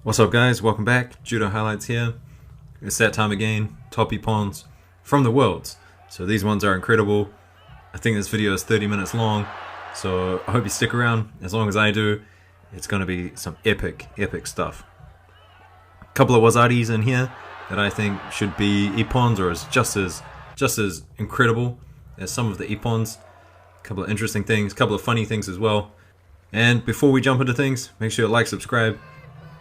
What's up guys, welcome back, Judo Highlights here. It's that time again, top ippons from the worlds. So these ones are incredible. I think this video is 30 minutes long, so I hope you stick around as long as I do. It's going to be some epic stuff. A couple of wazaris in here that I think should be ippons or is just as incredible as some of the ippons. A couple of interesting things, a couple of funny things as well. And before we jump into things, make sure you like, subscribe.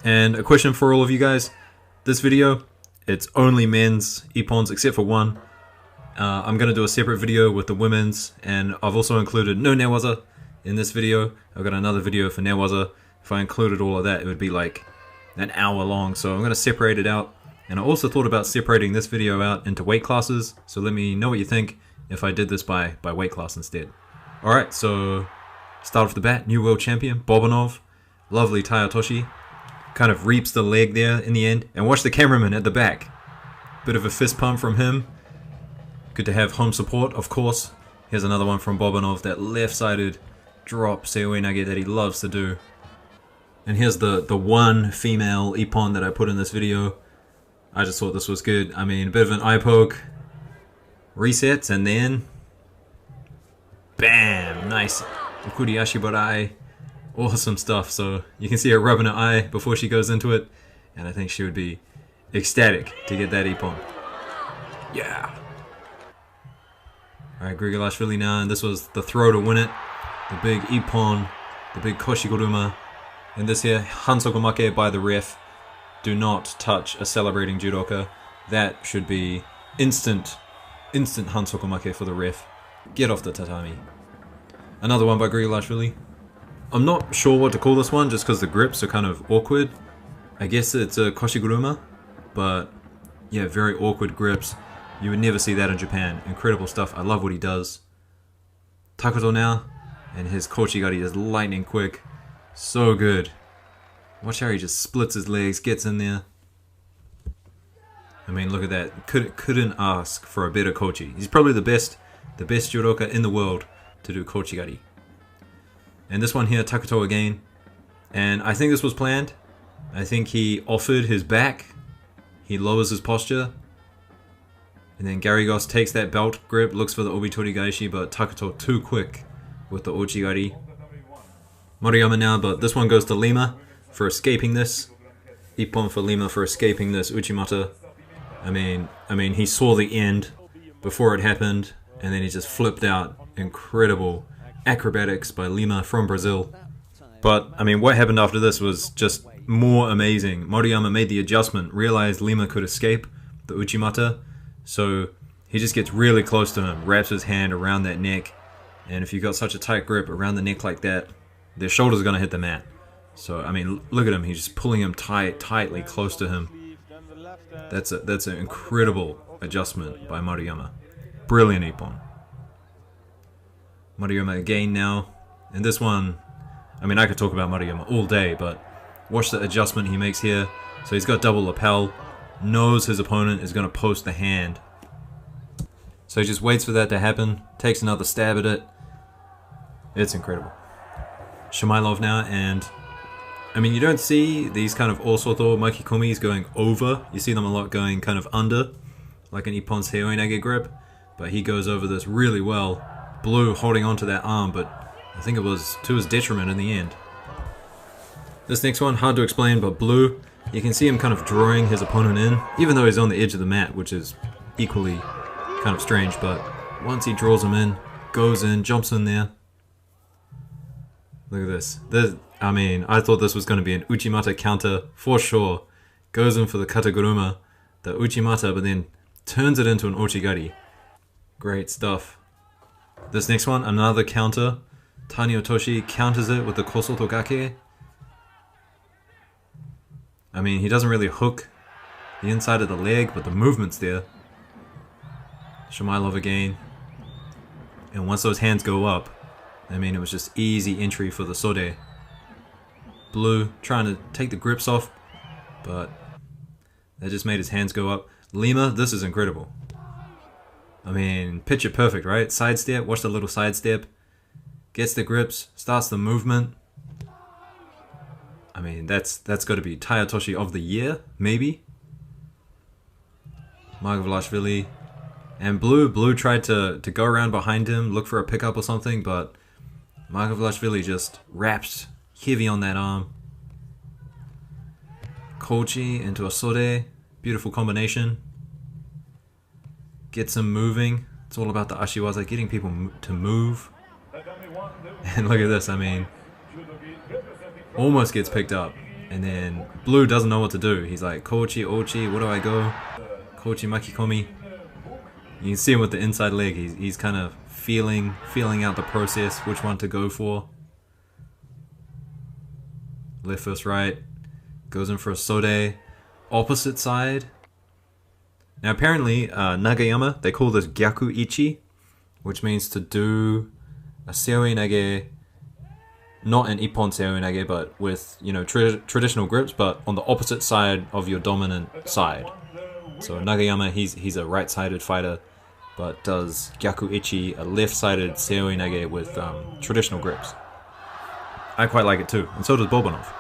And a question for all of you guys. This video, it's only men's ippons except for one. I'm going to do a separate video with the women's, and I've also included no newaza in this video. I've got another video for newaza. If I included all of that, it would be like an hour long, so I'm going to separate it out. And I also thought about separating this video out into weight classes, so let me know what you think if I did this by weight class instead. Alright, so start off the bat, new world champion, Bobanov, lovely Tayatoshi. Kind of reaps the leg there in the end, and watch the cameraman at the back. Bit of a fist pump from him. Good to have home support, of course. Here's another one from Bobanov, that left-sided drop seoi nage that he loves to do. And here's the one female ippon that I put in this video. I just thought this was good. I mean, a bit of an eye poke, resets, and then bam, nice ukuri ashibarai. Awesome stuff. So you can see her rubbing her eye before she goes into it, and I think she would be ecstatic to get that ippon. Yeah. Alright, Grigolashvili now, and this was the throw to win it. The big ippon, the big koshiguruma. And this here, hansokumake by the ref. Do not touch a celebrating judoka. That should be instant hansokumake for the ref. Get off the tatami. Another one by Grigolashvili. I'm not sure what to call this one just because the grips are kind of awkward. I guess it's a koshiguruma, but yeah, very awkward grips. You would never see that in Japan. Incredible stuff. I love what he does. Takuto now, and his kochigari is lightning quick. So good. Watch how he just splits his legs, gets in there. I mean, look at that. Couldn't ask for a better kochi. He's probably the best judoka in the world to do kochigari. And this one here, Takuto again. And I think this was planned. I think he offered his back. He lowers his posture. And then Garigos takes that belt grip, looks for the Obitori Gaishi, but Takuto too quick with the Ochigari. Moriyama now, but this one goes to Lima for escaping this. Ippon for Lima for escaping this Uchimata. I mean, he saw the end before it happened, and then he just flipped out. Incredible acrobatics by Lima from Brazil. But, I mean, what happened after this was just more amazing. Moriyama made the adjustment, realized Lima could escape the Uchimata, so he just gets really close to him, wraps his hand around that neck, and if you've got such a tight grip around the neck like that, their shoulder's going to hit the mat. So, I mean, look at him, he's just pulling him tightly close to him. That's an incredible adjustment by Moriyama. Brilliant ippon. Moriyama again now, and this one, I mean, I could talk about Moriyama all day, but watch the adjustment he makes here. So he's got double lapel, knows his opponent is going to post the hand. So he just waits for that to happen, takes another stab at it. It's incredible. Shumailov now, and I mean, you don't see these kind of osoto makikomis going over. You see them a lot going kind of under, like an ippons seoi nage grip, but he goes over this really well. Blue holding onto that arm, but I think it was to his detriment in the end. This next one, hard to explain, but Blue, you can see him kind of drawing his opponent in, even though he's on the edge of the mat, which is equally kind of strange, but once he draws him in, goes in, jumps in there. Look at this. I mean, I thought this was going to be an Uchimata counter for sure. Goes in for the Kataguruma, the Uchimata, but then turns it into an Ochigari. Great stuff. This next one, another counter. Taniotoshi counters it with the Kosoto Gake. I mean, he doesn't really hook the inside of the leg, but the movement's there. Shumailov again. And once those hands go up, I mean, it was just easy entry for the Sode. Blue trying to take the grips off, but that just made his hands go up. Lima, this is incredible. I mean, picture perfect, right? Sidestep, watch the little sidestep. Gets the grips, starts the movement. I mean, that's got to be Tayatoshi of the year, maybe. Margvelashvili. And Blue tried to go around behind him, look for a pickup or something, but Margvelashvili just wrapped heavy on that arm. Kochi into a Sode. Beautiful combination. Gets him moving. It's all about the Ashiwaza, getting people to move. And look at this, I mean, almost gets picked up. And then Blue doesn't know what to do. He's like, Kochi, Ochi, where do I go? Kochi Makikomi. You can see him with the inside leg. He's kind of feeling out the process, which one to go for. Left first right. Goes in for a Sode. Opposite side. Now apparently, Nagayama, they call this Gyaku Ichi, which means to do a Seoi Nage, not an Ippon Seoi Nage, but with, you know, traditional grips, but on the opposite side of your dominant side. So Nagayama, he's a right-sided fighter, but does Gyaku Ichi, a left-sided Seoi Nage with traditional grips. I quite like it too, and so does Bobanov.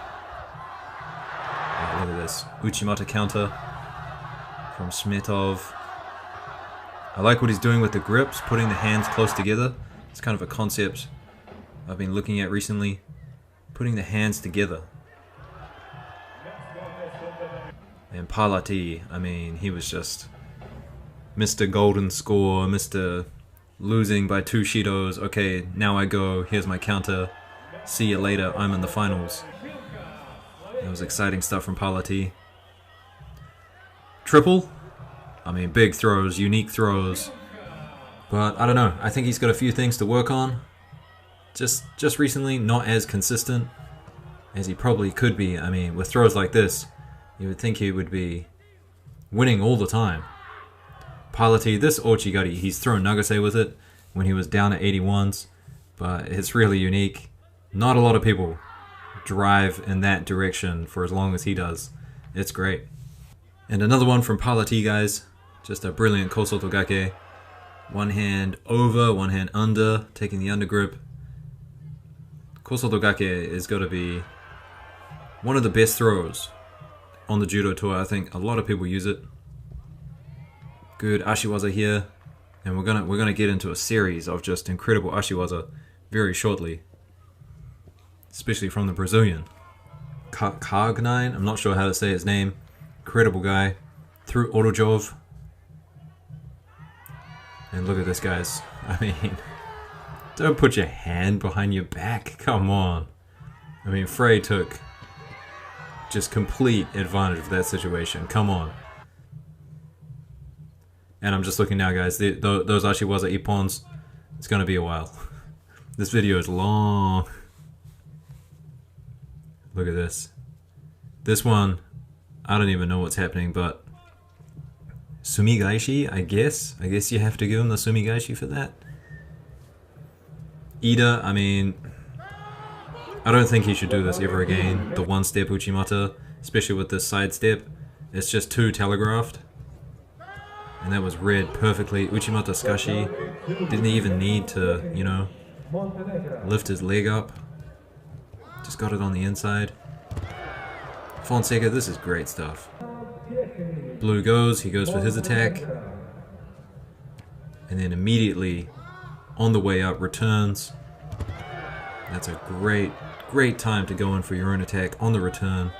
Look at this, Uchimata counter from Smetov. I like what he's doing with the grips, putting the hands close together. It's kind of a concept I've been looking at recently. Putting the hands together. And Palati, I mean, he was just Mr. Golden Score, Mr. Losing by 2 Shidos. Okay, now I go, here's my counter. See you later, I'm in the finals. That was exciting stuff from Palati. Triple, I mean, big throws, unique throws, but I don't know, I think he's got a few things to work on. Just recently, not as consistent as he probably could be. I mean, with throws like this, you would think he would be winning all the time. Palati, this Ochigari, he's thrown Nagase with it when he was down at 81s, but it's really unique. Not a lot of people drive in that direction for as long as he does. It's great. And another one from Palati, guys. Just a brilliant Kosotogake. One hand over, one hand under, taking the under grip. Kosotogake is got to be one of the best throws on the Judo tour. I think a lot of people use it. Good Ashiwaza here. And we're gonna get into a series of just incredible Ashiwaza very shortly. Especially from the Brazilian. Kagnine, I'm not sure how to say his name. Incredible guy. Through Orojov. And look at this, guys. I mean, don't put your hand behind your back. Come on. I mean, Frey took just complete advantage of that situation. Come on. And I'm just looking now, guys. Those Ashiwaza Ippons, it's going to be a while. This video is long. Look at this. This one, I don't even know what's happening, but Sumigaishi, I guess. I guess you have to give him the Sumigaishi for that. Ida, I mean, I don't think he should do this ever again. The one-step Uchimata, especially with this side step. It's just too telegraphed. And that was read perfectly. Uchimata Skashi didn't even need to, you know, lift his leg up. Just got it on the inside. Fonseca, this is great stuff. Blue goes, he goes for his attack. And then immediately, on the way up, returns. That's a great time to go in for your own attack on the return.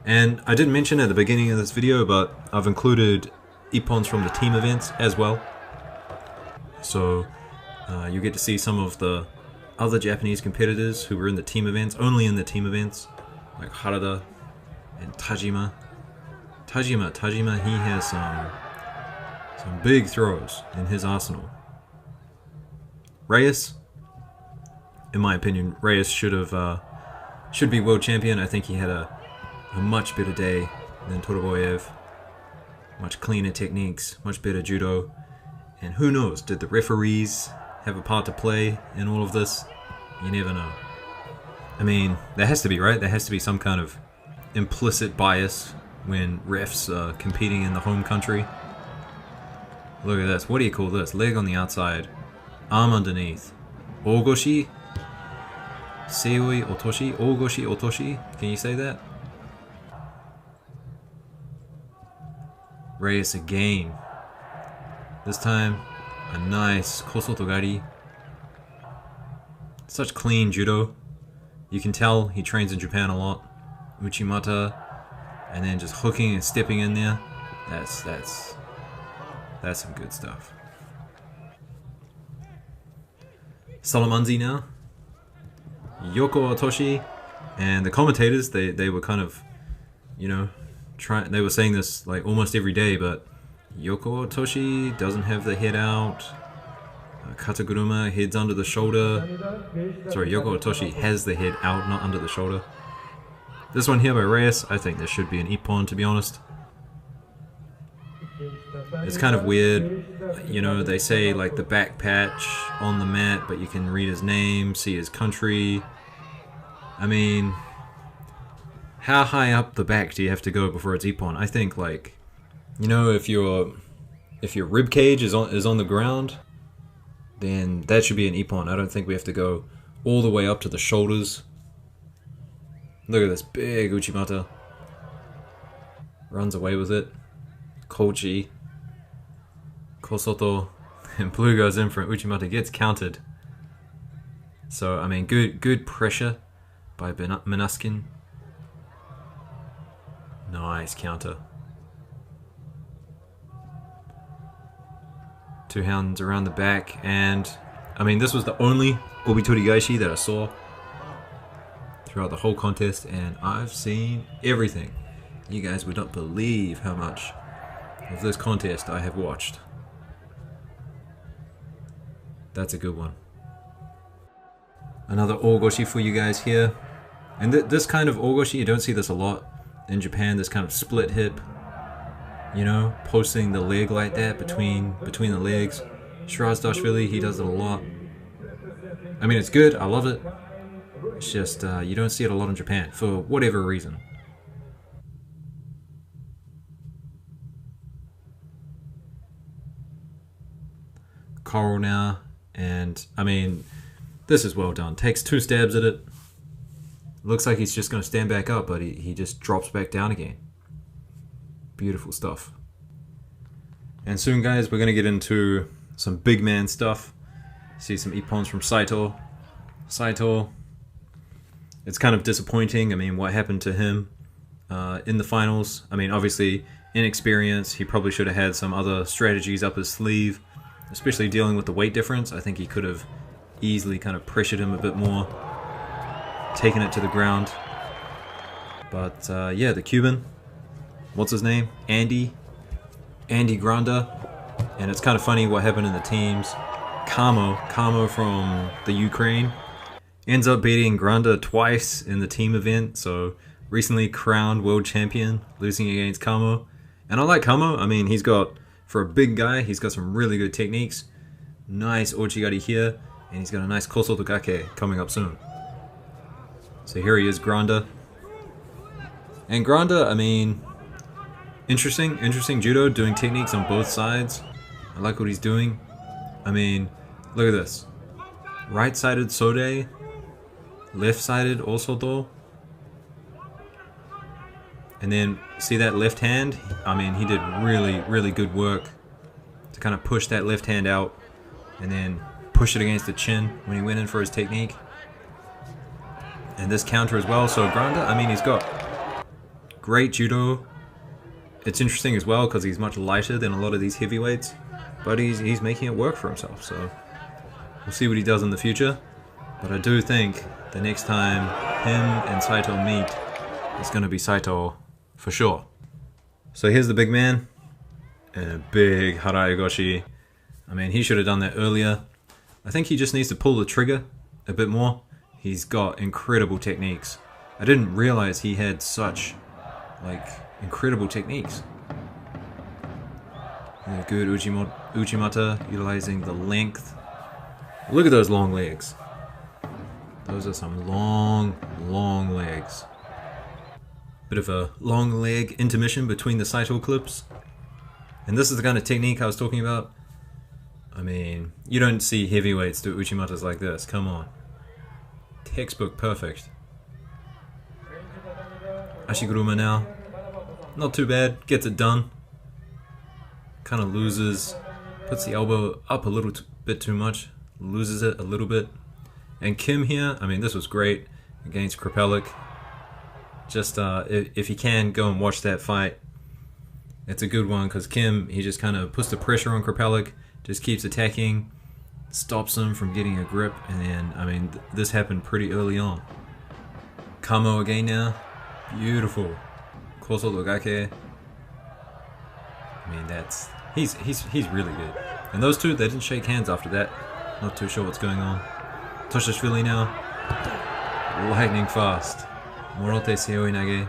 And I didn't mention at the beginning of this video, but I've included Ippons from the team events as well. So you get to see some of the other Japanese competitors who were in the team events, only in the team events, like Harada and Tajima. Tajima, he has some big throws in his arsenal. Reyes, in my opinion, Reyes should be world champion. I think he had a much better day than Todoroyev. Much cleaner techniques, much better judo. And who knows, did the referees have a part to play in all of this? You never know. I mean, there has to be, right? There has to be some kind of implicit bias when refs are competing in the home country. Look at this. What do you call this? Leg on the outside. Arm underneath. Ogoshi. Seoi otoshi, ogoshi otoshi. Can you say that? Reyes again. This time, a nice kosotogari. Such clean judo. You can tell he trains in Japan a lot. Uchimata, and then just hooking and stepping in there. That's some good stuff. Solomonzi now. Yoko Otoshi, and the commentators they were kind of, you know, they were saying this like almost every day, but Yoko Otoshi doesn't have the head out. Kataguruma, head's under the shoulder. Sorry, Yoko Otoshi has the head out, not under the shoulder. This one here by Reyes, I think this should be an ippon, to be honest. It's kind of weird, you know, they say like the back patch on the mat, but you can read his name, see his country. I mean, how high up the back do you have to go before it's ippon? I think, like, you know, if your rib cage is on the ground, then that should be an ippon. I don't think we have to go all the way up to the shoulders. Look at this big Uchimata. Runs away with it. Kochi. Kosoto. And blue goes in for it. Uchimata gets countered. So, I mean, good pressure by Minaskin. Nice counter. Two hands around the back, and I mean, this was the only Obitori that I saw throughout the whole contest, and I've seen everything. You guys would not believe how much of this contest I have watched. That's a good one. Another ogoshi for you guys here. And this kind of ogoshi, you don't see this a lot in Japan, this kind of split hip, you know, posting the leg like that between the legs. Shirazdashvili, he does it a lot. I mean, it's good, I love it. It's just, you don't see it a lot in Japan, for whatever reason. Coral now, and I mean, this is well done. Takes 2 stabs at it. Looks like he's just going to stand back up, but he just drops back down again. Beautiful stuff. And soon, guys, we're going to get into some big man stuff. See some ippons from Saito. Saito, it's kind of disappointing. I mean, what happened to him in the finals? I mean, obviously, inexperience. He probably should have had some other strategies up his sleeve, especially dealing with the weight difference. I think he could have easily kind of pressured him a bit more, taken it to the ground. But yeah, the Cuban, what's his name? Andy Granda. And it's kind of funny what happened in the teams. Kamo from the Ukraine ends up beating Granda twice in the team event. So recently crowned world champion, losing against Kamo. And I like Kamo. I mean, he's got, for a big guy, he's got some really good techniques. Nice Ochigari here, and he's got a nice Kosotogake coming up soon. So here he is, Granda. And Granda, I mean, interesting judo, doing techniques on both sides. I like what he's doing. I mean, look at this. Right-sided Sode, left-sided Osoto. And then, see that left hand? I mean, he did really good work to kind of push that left hand out and then push it against the chin when he went in for his technique. And this counter as well. So Granda, I mean, he's got great judo. It's interesting as well because he's much lighter than a lot of these heavyweights, but he's making it work for himself. So we'll see what he does in the future. But I do think the next time him and Saito meet, it's going to be Saito for sure. So here's the big man, and a big Haraigoshi. I mean, he should have done that earlier. I think he just needs to pull the trigger a bit more. He's got incredible techniques. I didn't realize he had such, like, incredible techniques. Yeah, good Uchimata, utilizing the length. Look at those long legs. Those are some long legs. Bit of a long leg intermission between the Saito clips. And this is the kind of technique I was talking about. I mean, you don't see heavyweights do Uchimatas like this, come on. textbook perfect. Ashiguruma now. Not too bad, gets it done. Kind of loses, puts the elbow up a little bit too much, loses it a little bit. And Kim here, I mean, this was great against Krapelik. Just if you can, go and watch that fight. It's a good one because Kim, he just kind of puts the pressure on Krapelik, just keeps attacking, stops him from getting a grip, and then, I mean, this happened pretty early on. Kamo again now, beautiful. Koso Dogake. I mean, that's he's really good. And those two, they didn't shake hands after that. Not too sure what's going on. Toshishvili now, lightning fast. Morote Seoi Nage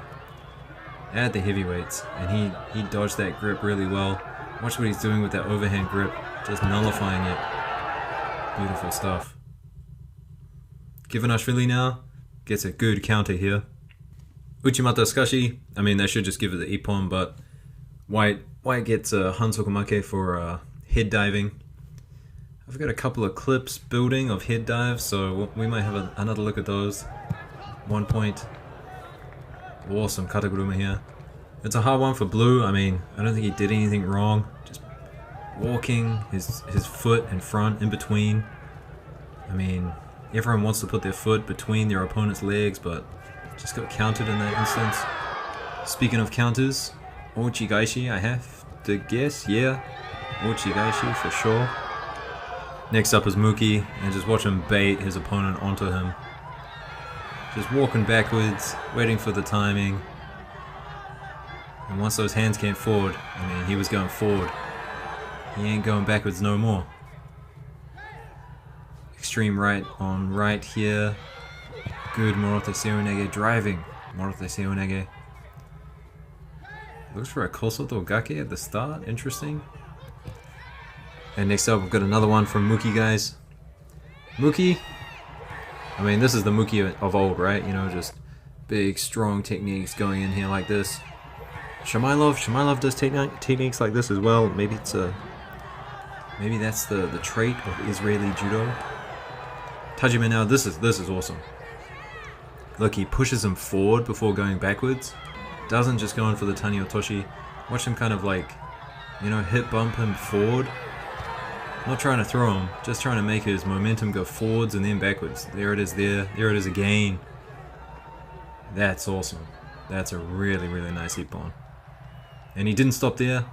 at the heavyweights, and he dodged that grip really well. Watch what he's doing with that overhand grip, just nullifying it. Beautiful stuff. Givanashvili now gets a good counter here. Uchimata Skashi, I mean, they should just give it the ippon, but White gets a Hansokumake for head diving. I've got a couple of clips building of head dives, so we might have another look at those. 1 point. Awesome Kataguruma here. It's a hard one for Blue. I mean, I don't think he did anything wrong. Just walking his foot in front, in between. I mean, everyone wants to put their foot between their opponent's legs, but just got countered in that instance. Speaking of counters, Ochigaishi, I have to guess. Yeah, Ochigaishi for sure. Next up is Muki, and just watch him bait his opponent onto him. Just walking backwards, waiting for the timing. And once those hands came forward, I mean, he was going forward. He ain't going backwards no more. Extreme right on right here. Good Morote Seonege driving. Morote Seonege. Looks for a Kosoto Gake at the start. Interesting. And next up, we've got another one from Muki, guys. Muki. I mean, this is the Muki of old, right? You know, just big, strong techniques going in here like this. Shamailov does techniques like this as well. Maybe it's maybe that's the trait of Israeli Judo. Tajima now, this is awesome. Look, he pushes him forward before going backwards. Doesn't just go in for the Tani Otoshi. Watch him kind of like, you know, hip bump him forward. Not trying to throw him, just trying to make his momentum go forwards and then backwards. There it is there. There it is again. That's awesome. That's a really, really nice ippon. And he didn't stop there.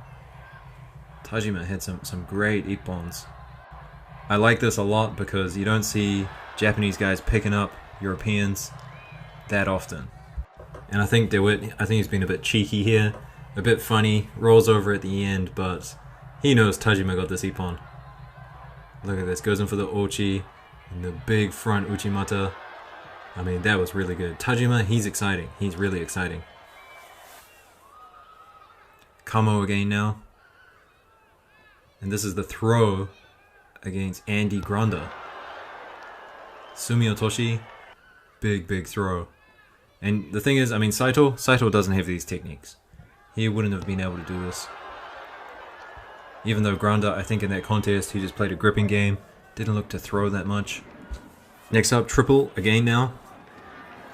Tajima had some great ippons. I like this a lot because you don't see Japanese guys picking up Europeans that often. And I think he's been a bit cheeky here. A bit funny. Rolls over at the end, but he knows Tajima got this ippon. Look at this, goes in for the Ochi and the big front Uchimata. I mean, that was really good. Tajima, he's exciting. He's really exciting. Kamo again now. And this is the throw against Andy Granda. Sumi Otoshi, big throw. And the thing is, I mean, Saito doesn't have these techniques. He wouldn't have been able to do this. Even though Granda, I think in that contest, he just played a gripping game. Didn't look to throw that much. Next up, Triple again now.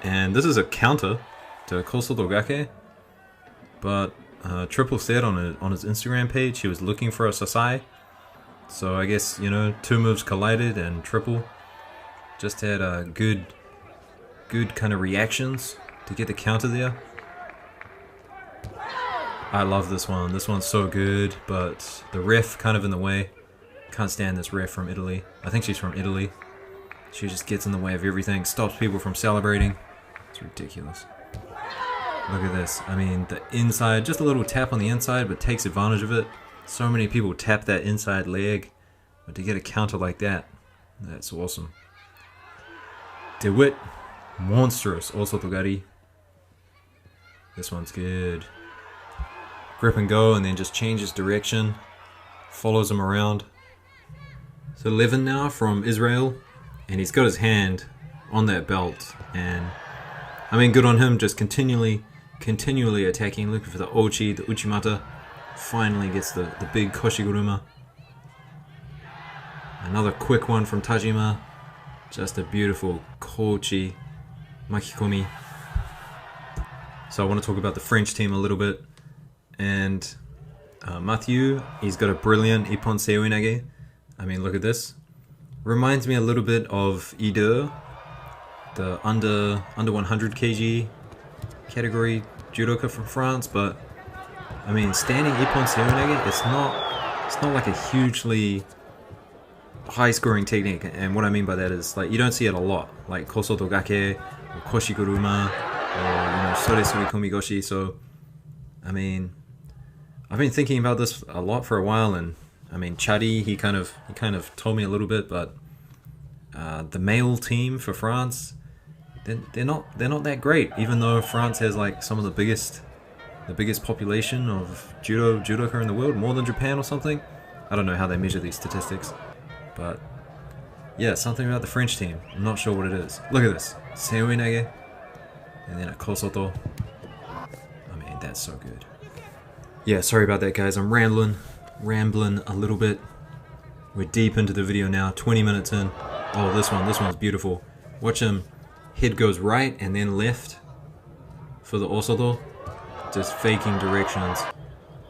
And this is a counter to Kosoto Gake. But Triple said on his Instagram page he was looking for a Sasai. So I guess, you know, two moves collided and Triple just had good kind of reactions to get the counter there. I love this one. This one's so good, but the ref kind of in the way. Can't stand this ref from Italy. I think she's from Italy. She just gets in the way of everything, stops people from celebrating. It's ridiculous. Look at this. I mean, the inside, just a little tap on the inside, but takes advantage of it. So many people tap that inside leg, but to get a counter like that, that's awesome. DeWitt, monstrous. Also Togari. This one's good. Grip and go, and then just changes direction. Follows him around. So Levin now from Israel, and he's got his hand on that belt, and I mean, good on him, just continually attacking, looking for the Ochi, the Uchimata. Finally gets the big Koshiguruma. Another quick one from Tajima. Just a beautiful kochi makikomi. So I want to talk about the French team a little bit. And Mathieu, he's got a brilliant ippons seoinage. I mean, look at this. Reminds me a little bit of Judo, the under 100 kg category judoka from France. But I mean, standing ippons seoinage, it's not like a hugely high scoring technique. And what I mean by that is, like, you don't see it a lot, like kosoto gake or koshiguruma or sore surikomi goshi. So I mean, I've been thinking about this a lot for a while, and I mean, Chadi, he kind of told me a little bit, but the male team for France, they're not that great. Even though France has like some of the biggest population of judoka in the world, more than Japan or something. I don't know how they measure these statistics, but yeah, something about the French team. I'm not sure what it is. Look at this, seoinage, and then a kosoto. I mean, that's so good. Yeah, sorry about that, guys. I'm rambling a little bit. We're deep into the video now, 20 minutes in. Oh, this one's beautiful. Watch him. Head goes right and then left for the osoto. Just faking directions.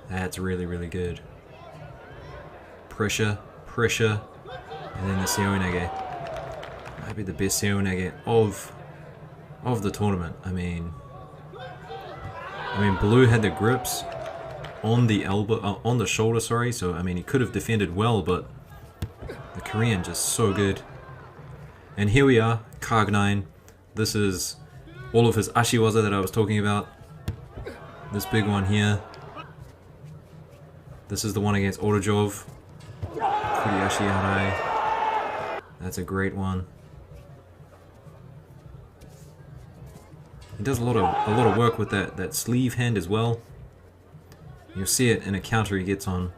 That's really, really good. Pressure, and then the seoinage. Might be the best seoinage of the tournament. I mean, Blue had the grips on the elbow, on the shoulder, sorry. So I mean, he could have defended well, but the Korean just so good. And here we are, Kag9. This is all of his ashiwaza that I was talking about. This big one here. This is the one against Orojov. Kuriashi harai. That's a great one. He does a lot of work with that sleeve hand as well. You'll see it in a counter he gets on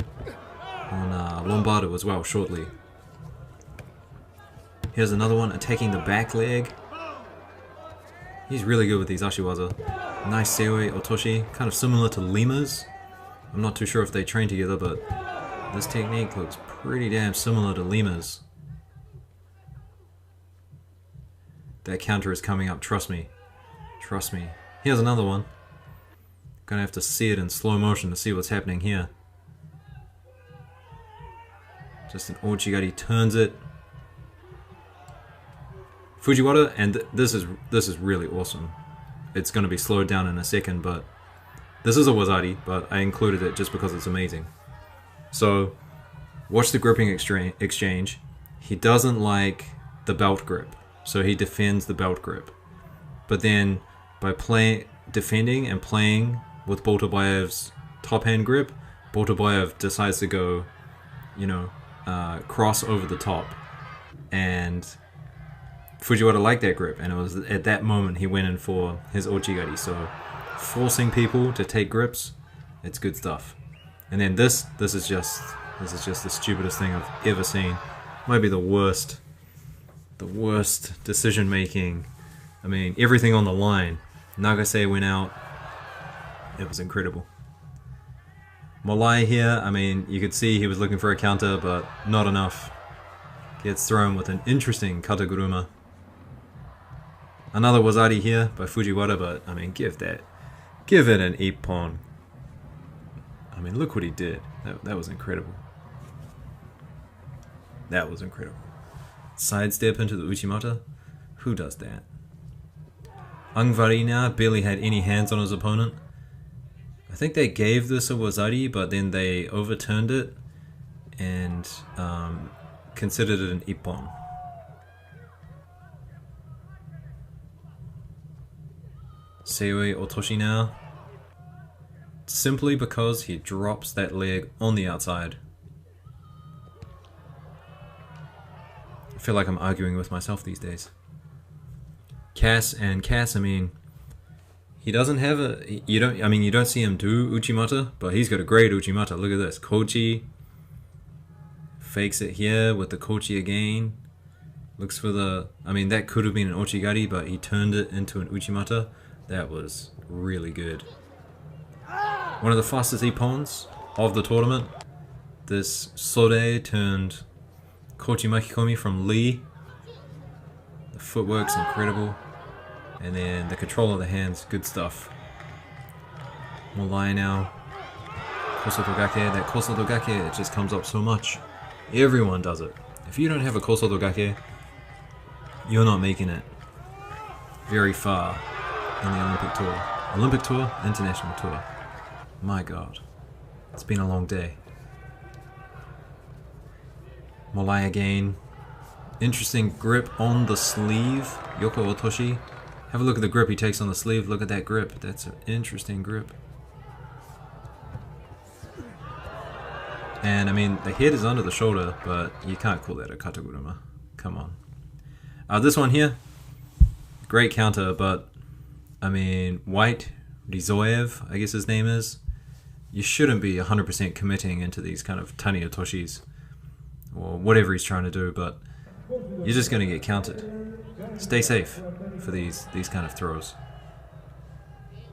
Lombardo as well shortly. Here's another one attacking the back leg. He's really good with these ashiwaza. Nice seoi otoshi, kind of similar to Lima's. I'm not too sure if they train together, but this technique looks pretty damn similar to Lima's. That counter is coming up, trust me. Trust me. Here's another one. Gonna have to see it in slow motion to see what's happening here. Just an Ochigari turns it. Fujiwara, and this is really awesome. It's gonna be slowed down in a second, but this is a wazari, but I included it just because it's amazing. So, watch the gripping exchange. He doesn't like the belt grip, so he defends the belt grip. But then, by defending and playing with Boltabayev's top hand grip, Boltabayev decides to go, cross over the top. And Fujiwara liked that grip, and it was at that moment he went in for his Ochigari. So, forcing people to take grips, it's good stuff. And then this is just the stupidest thing I've ever seen. Might be the worst decision making. I mean, everything on the line. Nagase went out. It was incredible. Molai here, I mean, you could see he was looking for a counter, but not enough. Gets thrown with an interesting kataguruma. Another wazari here by Fujiwara, but I mean, give it an ippon. I mean, look what he did. That was incredible. That was incredible. Sidestep into the Uchimata? Who does that? Angvarina barely had any hands on his opponent. I think they gave this a wazari, but then they overturned it and considered it an ippon. Seoi otoshi now. Simply because he drops that leg on the outside. I feel like I'm arguing with myself these days. Cass, I mean, he doesn't have you don't see him do Uchimata, but he's got a great Uchimata. Look at this. Kochi. Fakes it here with the Kochi again. Looks for the, that could have been an Ochigari, but he turned it into an Uchimata. That was really good. One of the fastest ippons of the tournament. This Sode turned Kochi Makikomi from Lee. footwork's incredible. And then the control of the hands, good stuff. Molai now. Kosotogake, that Kosotogake, it just comes up so much. Everyone does it. If you don't have a Kosotogake, you're not making it very far in the Olympic Tour. Olympic Tour, International Tour. My God. It's been a long day. Molai again. Interesting grip on the sleeve. Yoko Otoshi. Have a look at the grip he takes on the sleeve. Look at that grip. That's an interesting grip. And I mean, the head is under the shoulder, but you can't call that a kataguruma. Come on. This one here, great counter, but I mean, White Rizoev, I guess his name is. You shouldn't be 100% committing into these kind of Tani Otoshis or whatever he's trying to do, but you're just going to get countered. Stay safe for these kind of throws.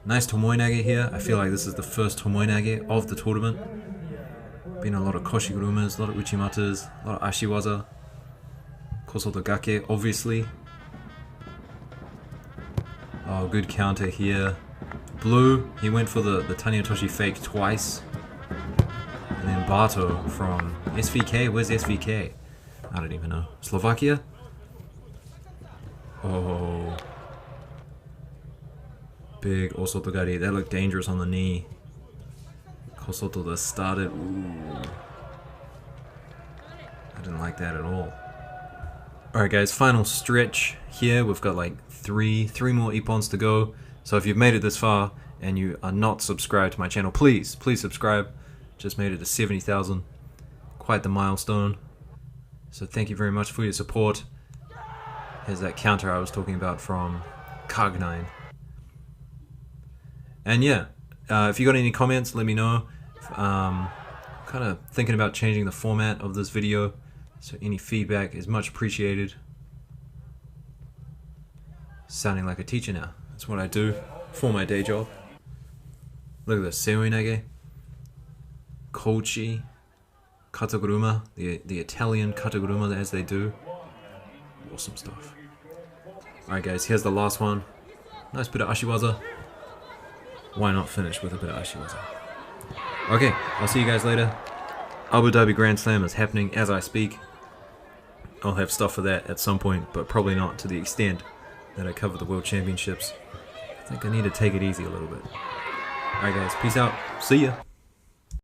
Nice Tomoe-nage here. I feel like this is the first Tomoe-nage of the tournament. Been a lot of Koshigurumas, a lot of Uchimatas, a lot of Ashiwaza. Kosotogake, obviously. Oh, good counter here. Blue, he went for the Tani Otoshi fake twice. And then Bato from SVK. Where's SVK? I don't even know. Slovakia? Oh. Big Osotogari. That looked dangerous on the knee. Kosoto that started. Ooh. I didn't like that at all. Alright guys, final stretch here. We've got like three more ippons to go. So if you've made it this far and you are not subscribed to my channel, please subscribe. Just made it to 70,000. Quite the milestone. So thank you very much for your support. Here's that counter I was talking about from Cog9. And yeah, if you got any comments, let me know. Kind of thinking about changing the format of this video, so any feedback is much appreciated. Sounding like a teacher now. That's what I do for my day job. Look at this, Seoi-nage, Kochi, Kataguruma, the Italian Kataguruma as they do. Awesome stuff. Alright guys, here's the last one. Nice bit of Ashiwaza. Why not finish with a bit of Ashiwaza? Okay, I'll see you guys later. Abu Dhabi Grand Slam is happening as I speak. I'll have stuff for that at some point, but probably not to the extent that I cover the World Championships. I think I need to take it easy a little bit. Alright guys, peace out. See ya.